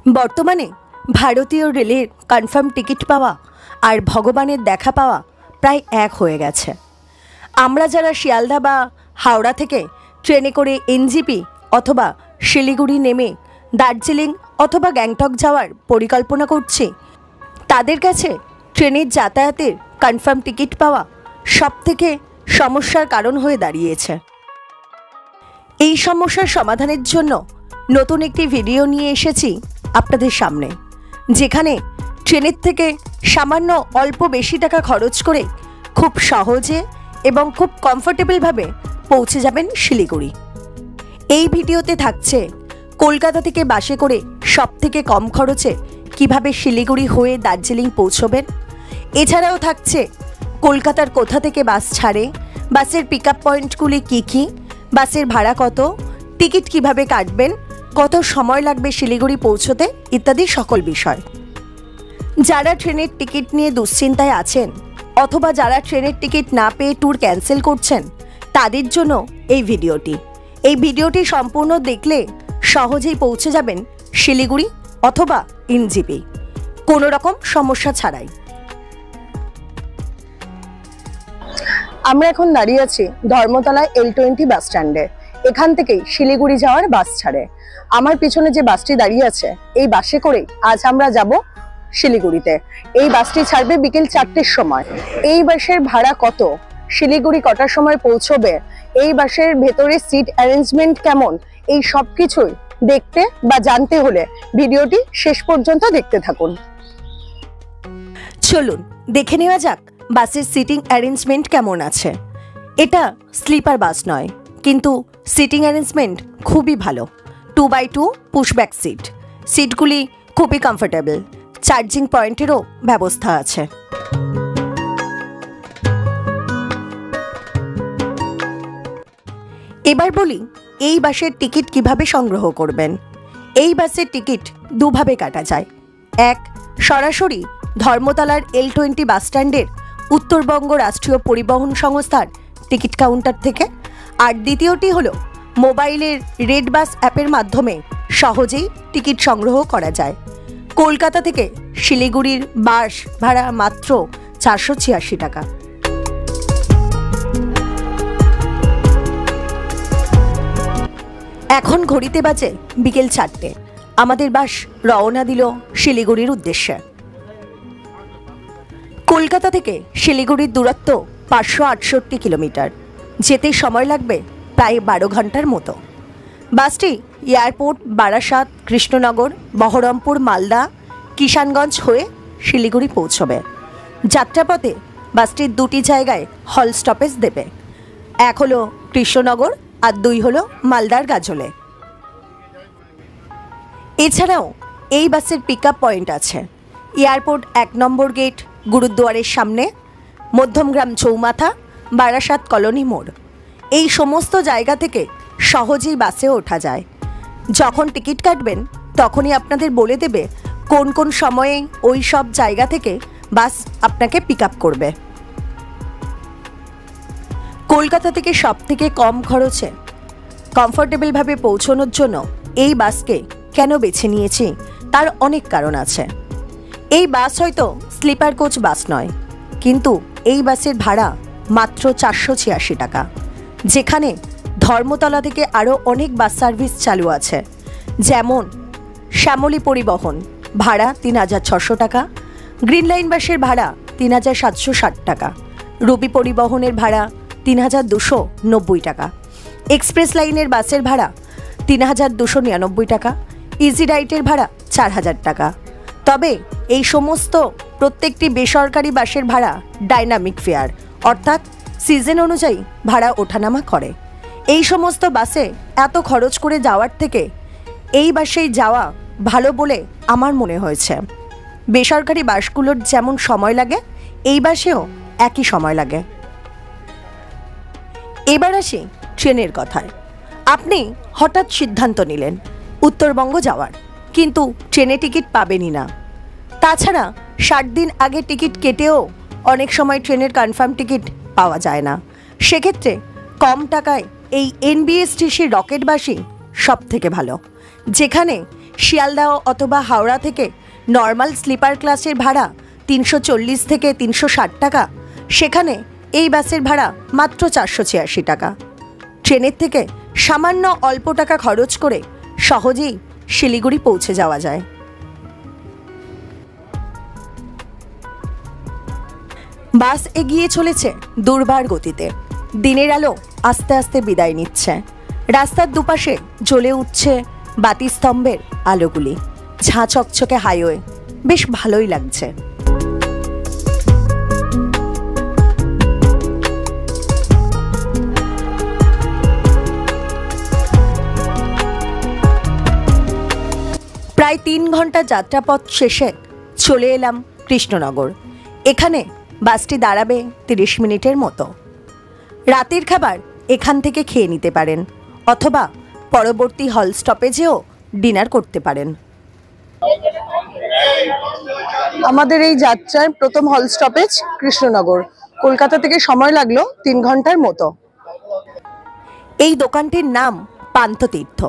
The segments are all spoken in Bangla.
বর্তমানে ভারতীয় রেলের কনফার্ম টিকিট পাওয়া আর ভগবানের দেখা পাওয়া প্রায় এক হয়ে গেছে। আমরা যারা শিয়ালদা বা হাওড়া থেকে ট্রেনে করে এনজেপি অথবা শিলিগুড়ি নেমে দার্জিলিং অথবা গ্যাংটক যাওয়ার পরিকল্পনা করছি, তাদের কাছে ট্রেনের যাতায়াতের কনফার্ম টিকিট পাওয়া সবথেকে সমস্যার কারণ হয়ে দাঁড়িয়েছে। এই সমস্যার সমাধানের জন্য নতুন একটি ভিডিও নিয়ে এসেছি আপনাদের সামনে, যেখানে ট্রেনের থেকে সামান্য অল্প বেশি টাকা খরচ করে খুব সহজে এবং খুব কমফোর্টেবলভাবে পৌঁছে যাবেন শিলিগুড়ি। এই ভিডিওতে থাকছে কলকাতা থেকে বাসে করে সবথেকে কম খরচে কিভাবে শিলিগুড়ি হয়ে দার্জিলিং পৌঁছবেন। এছাড়াও থাকছে কলকাতার কোথা থেকে বাস ছাড়ে, বাসের পিক আপ পয়েন্টগুলি কী কী, বাসের ভাড়া কত, টিকিট কিভাবে কাটবেন, কত সময় লাগবে শিলিগুড়ি পৌঁছতে ইত্যাদি সকল বিষয়। যারা ট্রেনের টিকিট নিয়ে দুশ্চিন্তায় আছেন অথবা যারা ট্রেনের টিকিট না পেয়ে ট্যুর ক্যান্সেল করছেন, তাদের জন্য এই ভিডিওটি সম্পূর্ণ দেখলে সহজেই পৌঁছে যাবেন শিলিগুড়ি অথবা এনজেপি, কোনো রকম সমস্যা ছাড়াই। আমরা এখন দাঁড়িয়ে আছি ধর্মতলা L20 বাস স্ট্যান্ডে। এখান থেকেই শিলিগুড়ি যাওয়ার বাস ছাড়ে। আমার পিছনে যে বাসটি দাঁড়িয়ে আছে, এই বাসে করেই আজ আমরা যাব শিলিগুড়িতে। এই বাসটি ছাড়বে বিকেল 4টের সময়। এই বাসের ভাড়া কত, শিলিগুড়ি কটার সময় পৌঁছবে, এই বাসের ভেতরে সিট অ্যারেঞ্জমেন্ট কেমন, এই সব কিছুই দেখতে বা জানতে হলে ভিডিওটি শেষ পর্যন্ত দেখতে থাকুন। চলুন দেখে নেওয়া যাক বাসের সিটিং অ্যারেঞ্জমেন্ট কেমন আছে। এটা স্লিপার বাস নয়, কিন্তু সিটিং অ্যারেঞ্জমেন্ট খুবই ভালো। 2x2 পুশব্যাক সিট, সিটগুলি খুবই কমফোর্টেবল। চার্জিং পয়েন্টেরও ব্যবস্থা আছে। এবার বলি এই বাসের টিকিট কিভাবে সংগ্রহ করবেন। এই বাসের টিকিট দুভাবে কাটা যায়। এক, সরাসরি ধর্মতলার L20 বাস স্ট্যান্ডের উত্তরবঙ্গ রাষ্ট্রীয় পরিবহন সংস্থার টিকিট কাউন্টার থেকে। আর দ্বিতীয়টি হলো মোবাইলের রেড বাস অ্যাপের মাধ্যমে সহজেই টিকিট সংগ্রহ করা যায়। কলকাতা থেকে শিলিগুড়ির বাস ভাড়া মাত্র 486 টাকা। এখন ঘড়িতে বাজে বিকেল 4টে। আমাদের বাস রওনা দিল শিলিগুড়ির উদ্দেশ্যে। কলকাতা থেকে শিলিগুড়ির দূরত্ব 568 কিলোমিটার। যেতে সময় লাগবে প্রায় 12 ঘন্টার মতো। বাসটি এয়ারপোর্ট, বারাসাত, কৃষ্ণনগর, বহরমপুর, মালদা, কিষানগঞ্জ হয়ে শিলিগুড়ি পৌঁছবে। যাত্রাপথে বাসটির দুটি জায়গায় হল স্টপেজ দেবে। এক হলো কৃষ্ণনগর আর 2 হলো মালদার গাজলে। এছাড়াও এই বাসের পিক আপ পয়েন্ট আছে এয়ারপোর্ট 1 নম্বর গেট, গুরুদ্বারের সামনে, মধ্যমগ্রাম চৌমাথা, বারাসাত কলোনি মোড়। এই সমস্ত জায়গা থেকে সহজেই বাসে ওঠা যায়। যখন টিকিট কাটবেন তখনই আপনাদের বলে দেবে কোন কোন সময়ে ওই সব জায়গা থেকে বাস আপনাকে পিক আপ করবে। কলকাতা থেকে সবথেকে কম খরচে কমফোর্টেবলভাবে পৌঁছানোর জন্য এই বাসকে কেন বেছে নিয়েছি তার অনেক কারণ আছে। এই বাস হয়তো স্লিপার কোচ বাস নয়, কিন্তু এই বাসের ভাড়া মাত্র 486 টাকা। যেখানে ধর্মতলা থেকে আরও অনেক বাস সার্ভিস চালু আছে, যেমন শ্যামলী পরিবহন, ভাড়া 3600 টাকা, গ্রিন লাইন বাসের ভাড়া 3760 টাকা, রবি পরিবহনের ভাড়া 3290 টাকা, এক্সপ্রেস লাইনের বাসের ভাড়া 3299 টাকা, ইজি রাইটের ভাড়া 4000 টাকা। তবে এই সমস্ত প্রত্যেকটি বেসরকারি বাসের ভাড়া ডাইনামিক ফেয়ার, অর্থাৎ সিজন অনুযায়ী ভাড়া ওঠানামা করে। এই সমস্ত বাসে এত খরচ করে যাওয়ার থেকে এই বাসেই যাওয়া ভালো বলে আমার মনে হয়েছে। বেসরকারি বাসগুলোর যেমন সময় লাগে, এই বাসেও একই সময় লাগে। এবার আসি ট্রেনের কথায়। আপনি হঠাৎ সিদ্ধান্ত নিলেন উত্তরবঙ্গ যাওয়ার, কিন্তু ট্রেনে টিকিট পাবেনই না। তাছাড়া 60 দিন আগে টিকিট কেটেও অনেক সময় ট্রেনের কনফার্ম টিকিট পাওয়া যায় না। সেক্ষেত্রে কম টাকায় এই NBSTC রকেট বাসই সব থেকে ভালো, যেখানে শিয়ালদা অথবা হাওড়া থেকে নর্মাল স্লিপার ক্লাসের ভাড়া 340 থেকে 360 টাকা, সেখানে এই বাসের ভাড়া মাত্র 486 টাকা। ট্রেনের থেকে সামান্য অল্প টাকা খরচ করে সহজেই শিলিগুড়ি পৌঁছে যাওয়া যায়। বাস এগিয়ে চলেছে দুর্বার গতিতে। দিনের আলো আস্তে আস্তে বিদায় নিচ্ছে। রাস্তার দুপাশে জ্বলে উঠছে বাতিস্তম্ভের আলোগুলি। ঝাঁ চকচকে হাইওয়ে, বেশ ভালোই লাগছে। প্রায় 3 ঘন্টা যাত্রাপথ শেষে চলে এলাম কৃষ্ণনগর। এখানে বাসটি দাঁড়াবে 30 মিনিটের মতো। রাতের খাবার এখান থেকে খেয়ে নিতে পারেন অথবা পরবর্তী হল স্টপেজেও ডিনার করতে পারেন। আমাদের এই যাত্রার প্রথম হল স্টপেজ কৃষ্ণনগর। কলকাতা থেকে সময় লাগলো 3 ঘন্টার মতো। এই দোকানটির নাম পান্থতীর্থ।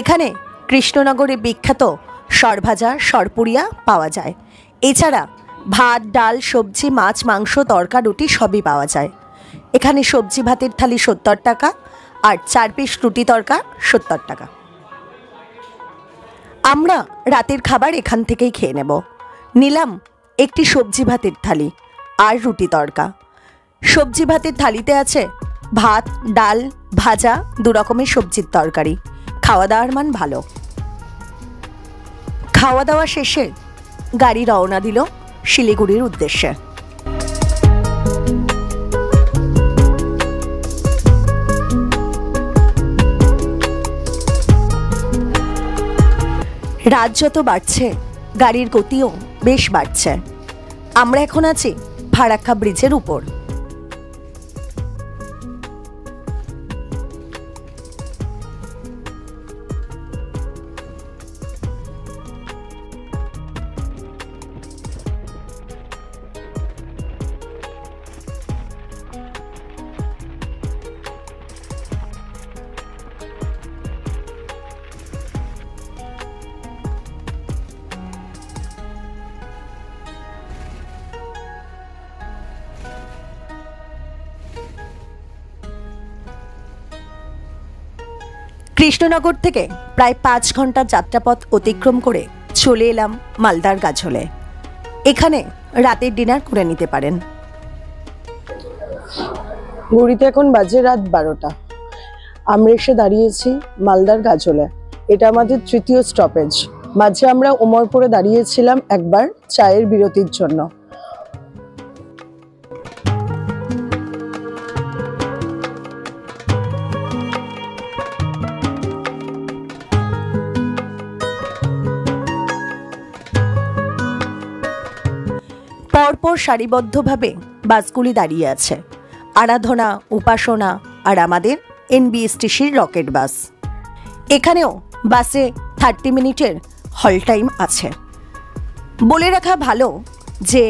এখানে কৃষ্ণনগরে বিখ্যাত সরভাজা, সরপুরিয়া পাওয়া যায়। এছাড়া ভাত, ডাল, সবজি, মাছ, মাংস, তরকা, রুটি সবই পাওয়া যায়। এখানে সবজি ভাতের থালি 70 টাকা আর 4 পিস রুটি তরকা 70 টাকা। আমরা রাতের খাবার এখান থেকেই খেয়ে নেব। নিলাম একটি সবজি ভাতের থালি আর রুটি তরকা। সবজি ভাতের থালিতে আছে ভাত, ডাল, ভাজা, 2 রকমের সবজির তরকারি। খাওয়া দাওয়ার মান ভালো। খাওয়া দাওয়া শেষে গাড়ি রওনা দিল শিলিগুড়ির উদ্দেশ্যে। রাত যত বাড়ছে গাড়ির গতিও বেশ বাড়ছে। আমরা এখন আছি ফারাক্কা ব্রিজের উপর। কৃষ্ণনগর থেকে প্রায় 5 ঘন্টা যাত্রাপথ অতিক্রম করে চলে এলাম মালদার গাজলে। এখানে রাতের ডিনার করে নিতে পারেন। ঘড়িতে এখন বাজে রাত 12টা। আমরা এসে দাঁড়িয়েছি মালদার গাজলে। এটা আমাদের তৃতীয় স্টপেজ। মাঝে আমরা উমরপুরে দাঁড়িয়েছিলাম একবার চায়ের বিরতির জন্য। পরপর সারিবদ্ধভাবে বাসগুলি দাঁড়িয়ে আছে। আরাধনা, উপাসনা আর আমাদের এনবিএসটিসির রকেট বাস। এখানেও বাসে 30 মিনিটের হল টাইম আছে। বলে রাখা ভালো যে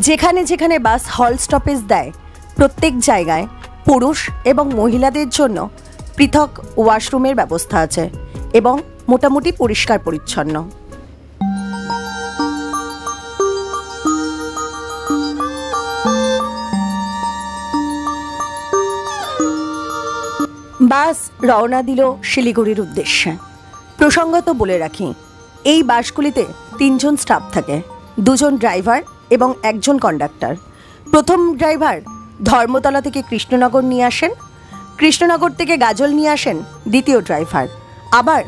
যেখানে যেখানে বাস হল স্টপেজ দেয় প্রত্যেক জায়গায় পুরুষ এবং মহিলাদের জন্য পৃথক ওয়াশরুমের ব্যবস্থা আছে এবং মোটামুটি পরিষ্কার পরিচ্ছন্ন। বাস রওনা দিল শিলিগুড়ির উদ্দেশ্যে। প্রসঙ্গত বলে রাখি, এই বাসগুলিতে 3 জন স্টাফ থাকে, 2 জন ড্রাইভার এবং 1 জন কন্ডাক্টর। প্রথম ড্রাইভার ধর্মতলা থেকে কৃষ্ণনগর নিয়ে আসেন, কৃষ্ণনগর থেকে গাজল নিয়ে আসেন দ্বিতীয় ড্রাইভার, আবার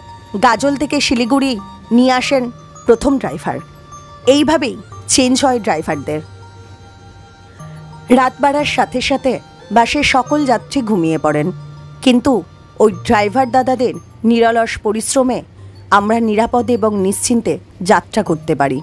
গাজল থেকে শিলিগুড়ি নিয়ে আসেন প্রথম ড্রাইভার। এইভাবেই চেঞ্জ হয় ড্রাইভারদের। রাত বাড়ার সাথে সাথে বাসের সকল যাত্রী ঘুমিয়ে পড়েন, কিন্তু ওই ড্রাইভার দাদাদের নিরলস পরিশ্রমে আমরা নিরাপদে এবং নিশ্চিন্তে যাত্রা করতে পারি।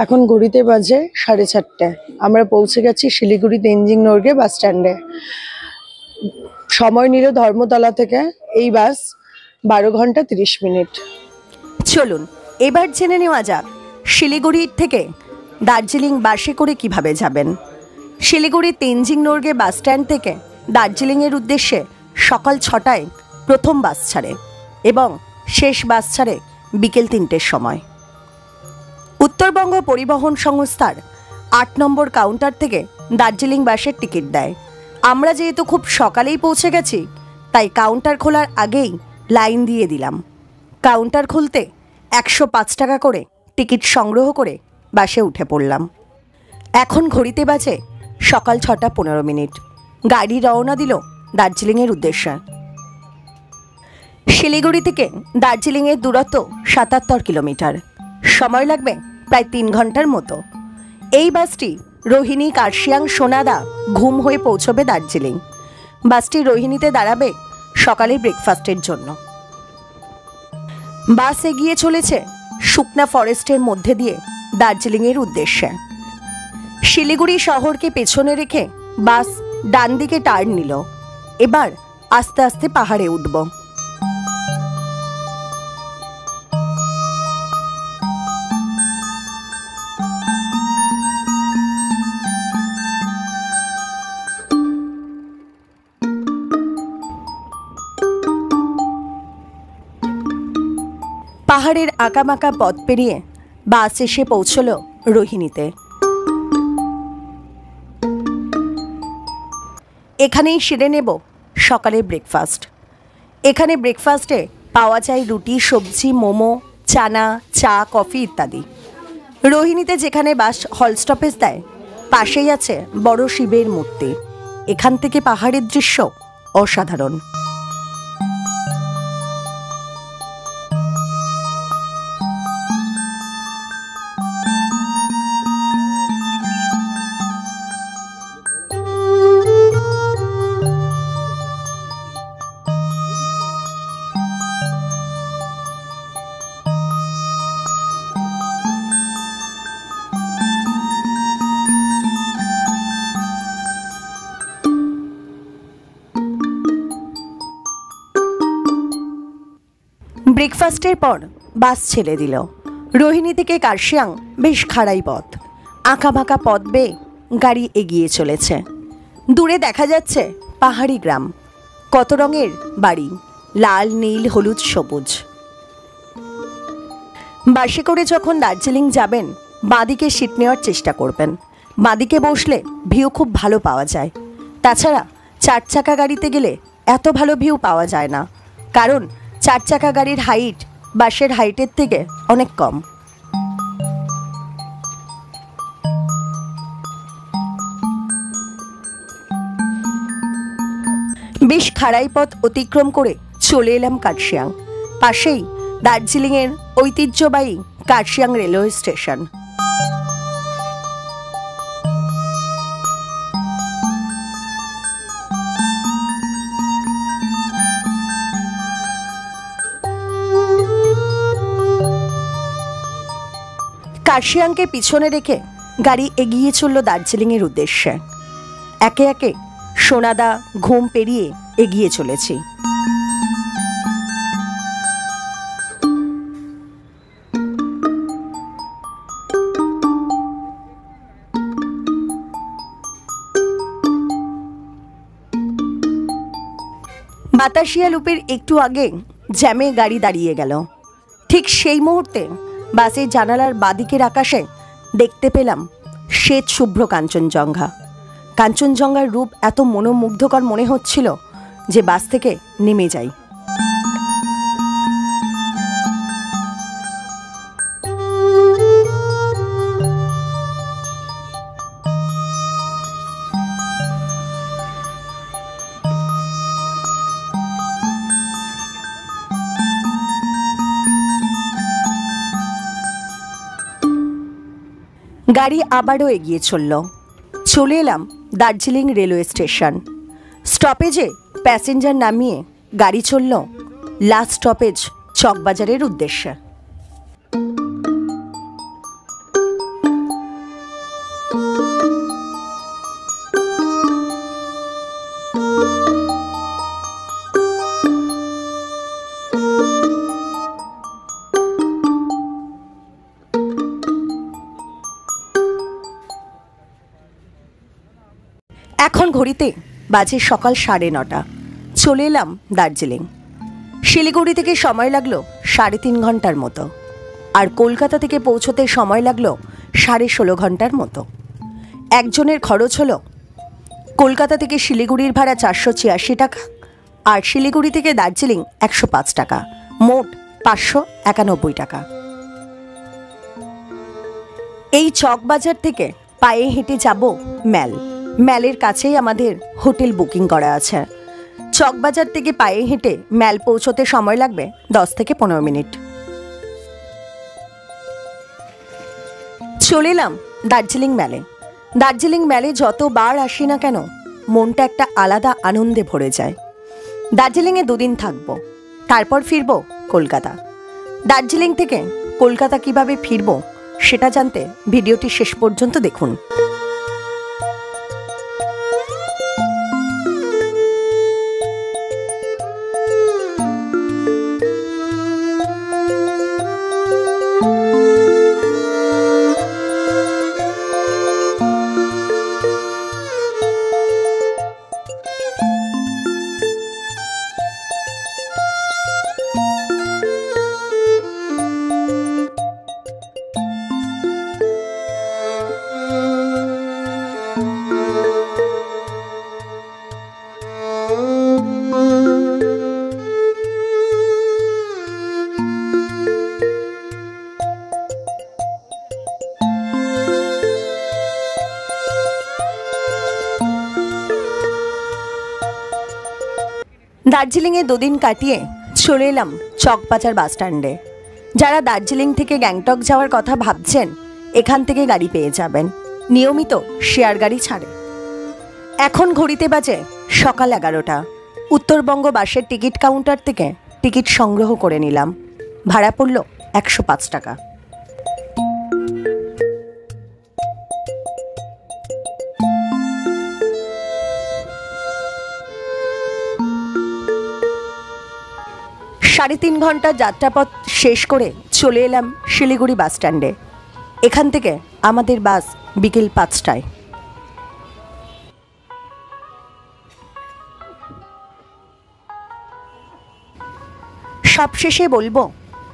এখন ঘড়িতে বাজে 4:30। আমরা পৌঁছে গেছি শিলিগুড়ি তেনজিং নরগে বাস স্ট্যান্ডে। সময় নিল ধর্মতলা থেকে এই বাস 12 ঘন্টা 30 মিনিট। চলুন এবার জেনে নেওয়া যাক শিলিগুড়ির থেকে দার্জিলিং বাসে করে কিভাবে যাবেন। শিলিগুড়ি তেনজিং নোরগে বাস স্ট্যান্ড থেকে দার্জিলিংয়ের উদ্দেশ্যে সকাল 6টায় প্রথম বাস ছাড়ে এবং শেষ বাস ছাড়ে বিকেল 3টের সময়। উত্তরবঙ্গ পরিবহন সংস্থার 8 নম্বর কাউন্টার থেকে দার্জিলিং বাসের টিকিট দেয়। আমরা যেহেতু খুব সকালেই পৌঁছে গেছি, তাই কাউন্টার খোলার আগেই লাইন দিয়ে দিলাম। কাউন্টার খুলতে 105 টাকা করে টিকিট সংগ্রহ করে বাসে উঠে পড়লাম। এখন ঘড়িতে বাজে সকাল 6:15। গাড়ি রওনা দিল দার্জিলিংয়ের উদ্দেশ্যে। শিলিগুড়ি থেকে দার্জিলিংয়ের দূরত্ব 77 কিলোমিটার। সময় লাগবে প্রায় 3 ঘন্টার মতো। এই বাসটি রোহিণী, কার্শিয়াং, সোনাদা, ঘুম হয়ে পৌঁছবে দার্জিলিং। বাসটি রোহিণীতে দাঁড়াবে সকালে ব্রেকফাস্টের জন্য। বাস এগিয়ে চলেছে শুকনা ফরেস্টের মধ্যে দিয়ে দার্জিলিংয়ের উদ্দেশ্যে। শিলিগুড়ি শহরকে পেছনে রেখে বাস ডান দিকে টার্ন নিল। এবার আস্তে আস্তে পাহাড়ে উঠব। পাহাড়ের আঁকাবাঁকা পথ পেরিয়ে বাস এসে পৌঁছল রোহিণীতে। এখানেই সেরে নেব সকালের ব্রেকফাস্ট। এখানে ব্রেকফাস্টে পাওয়া যায় রুটি, সবজি, মোমো, চানা, চা, কফি ইত্যাদি। রোহিণীতে যেখানে বাস হল স্টপেজ দেয়, পাশেই আছে বড় শিবের মূর্তি। এখান থেকে পাহাড়ের দৃশ্য অসাধারণ। ব্রেকফাস্টের পর বাস ছেড়ে দিল। রোহিণী থেকে কার্শিয়াং বেশ খাড়াই পথ। আঁকাবাঁকা পথ বেয়ে গাড়ি এগিয়ে চলেছে। দূরে দেখা যাচ্ছে পাহাড়ি গ্রাম। কত রঙের বাড়ি, লাল, নীল, হলুদ, সবুজ। বাসে করে যখন দার্জিলিং যাবেন, বাঁদিকে সিট নেওয়ার চেষ্টা করবেন। বাঁদিকে বসলে ভিউ খুব ভালো পাওয়া যায়। তাছাড়া 4 চাকা গাড়িতে গেলে এত ভালো ভিউ পাওয়া যায় না, কারণ 4 চাকা গাড়ির হাইট বাসের হাইটের থেকে অনেক কম। বেশ খাড়াই পথ অতিক্রম করে চলে এলাম কার্শিয়াং। পাশেই দার্জিলিংয়ের ঐতিহ্যবাহী কার্শিয়াং রেলওয়ে স্টেশন। কার্শিয়াংকে পিছনে রেখে গাড়ি এগিয়ে চলল দার্জিলিংয়ের উদ্দেশ্যে। একে একে সোনাদা, ঘুম পেরিয়ে এগিয়ে চলেছি। বাতাসিয়া লুপের একটু আগে জ্যামে গাড়ি দাঁড়িয়ে গেল। ঠিক সেই মুহূর্তে বাসের জানালার বাঁদিকের আকাশে দেখতে পেলাম শ্বেত শুভ্র কাঞ্চনজঙ্ঘা। কাঞ্চনজঙ্ঘার রূপ এত মনোমুগ্ধকর মনে হচ্ছিল যে বাস থেকে নেমে যাই। গাড়ি আবারও এগিয়ে চলে এলাম দার্জিলিং রেলওয়ে স্টেশন। স্টপেজে প্যাসেঞ্জার নামিয়ে গাড়ি চলল লাস্ট স্টপেজ চকবাজারের উদ্দেশ্যে। ঘড়িতে বাজে সকাল 9:30। চলে এলাম দার্জিলিং। শিলিগুড়ি থেকে সময় লাগলো 3.5 ঘন্টার মতো, আর কলকাতা থেকে পৌঁছতে সময় লাগলো 16.5 ঘন্টার মতো। একজনের খরচ হলো কলকাতা থেকে শিলিগুড়ির ভাড়া 486 টাকা, আর শিলিগুড়ি থেকে দার্জিলিং 105 টাকা, মোট 591 টাকা। এই চকবাজার থেকে পায়ে হেঁটে যাব ম্যালের কাছেই আমাদের হোটেল বুকিং করা আছে। চকবাজার থেকে পায়ে হেঁটে ম্যাল পৌঁছতে সময় লাগবে 10 থেকে 15 মিনিট। চলে এলাম দার্জিলিং ম্যালে যতবার আসি না কেন মনটা একটা আলাদা আনন্দে ভরে যায়। দার্জিলিংয়ে 2 দিন থাকবো, তারপর ফিরবো কলকাতা। দার্জিলিং থেকে কলকাতা কিভাবে ফিরবো সেটা জানতে ভিডিওটি শেষ পর্যন্ত দেখুন। দার্জিলিংয়ে 2 দিন কাটিয়ে চলে এলাম চকবাজার বাস স্ট্যান্ডে। যারা দার্জিলিং থেকে গ্যাংটক যাওয়ার কথা ভাবছেন, এখান থেকে গাড়ি পেয়ে যাবেন। নিয়মিত শেয়ার গাড়ি ছাড়ে। এখন ঘড়িতে বাজে সকাল 11টা। উত্তরবঙ্গ বাসের টিকিট কাউন্টার থেকে টিকিট সংগ্রহ করে নিলাম। ভাড়া পড়ল 105 টাকা। সাড়ে 3 ঘন্টা যাত্রাপথ শেষ করে চলে এলাম শিলিগুড়ি বাস স্ট্যান্ডে। এখান থেকে আমাদের বাস বিকেল 5টায়। সবশেষে বলবো,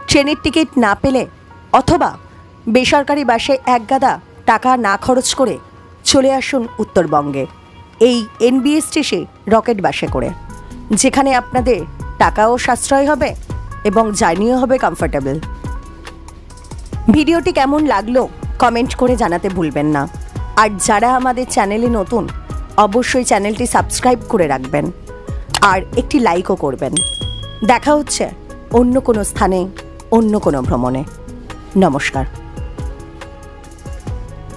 ট্রেনের টিকিট না পেলে অথবা বেসরকারি বাসে একগাদা টাকা না খরচ করে চলে আসুন উত্তরবঙ্গে এই NBSTC রকেট বাসে করে, যেখানে আপনাদের টাকাও সাশ্রয় হবে এবং জার্নিও হবে কমফোর্টেবল। ভিডিওটি কেমন লাগলো কমেন্ট করে জানাতে ভুলবেন না। আর যারা আমাদের চ্যানেলে নতুন, অবশ্যই চ্যানেলটি সাবস্ক্রাইব করে রাখবেন আর একটি লাইকও করবেন। দেখা হচ্ছে অন্য কোনো স্থানে, অন্য কোনো ভ্রমণে। নমস্কার।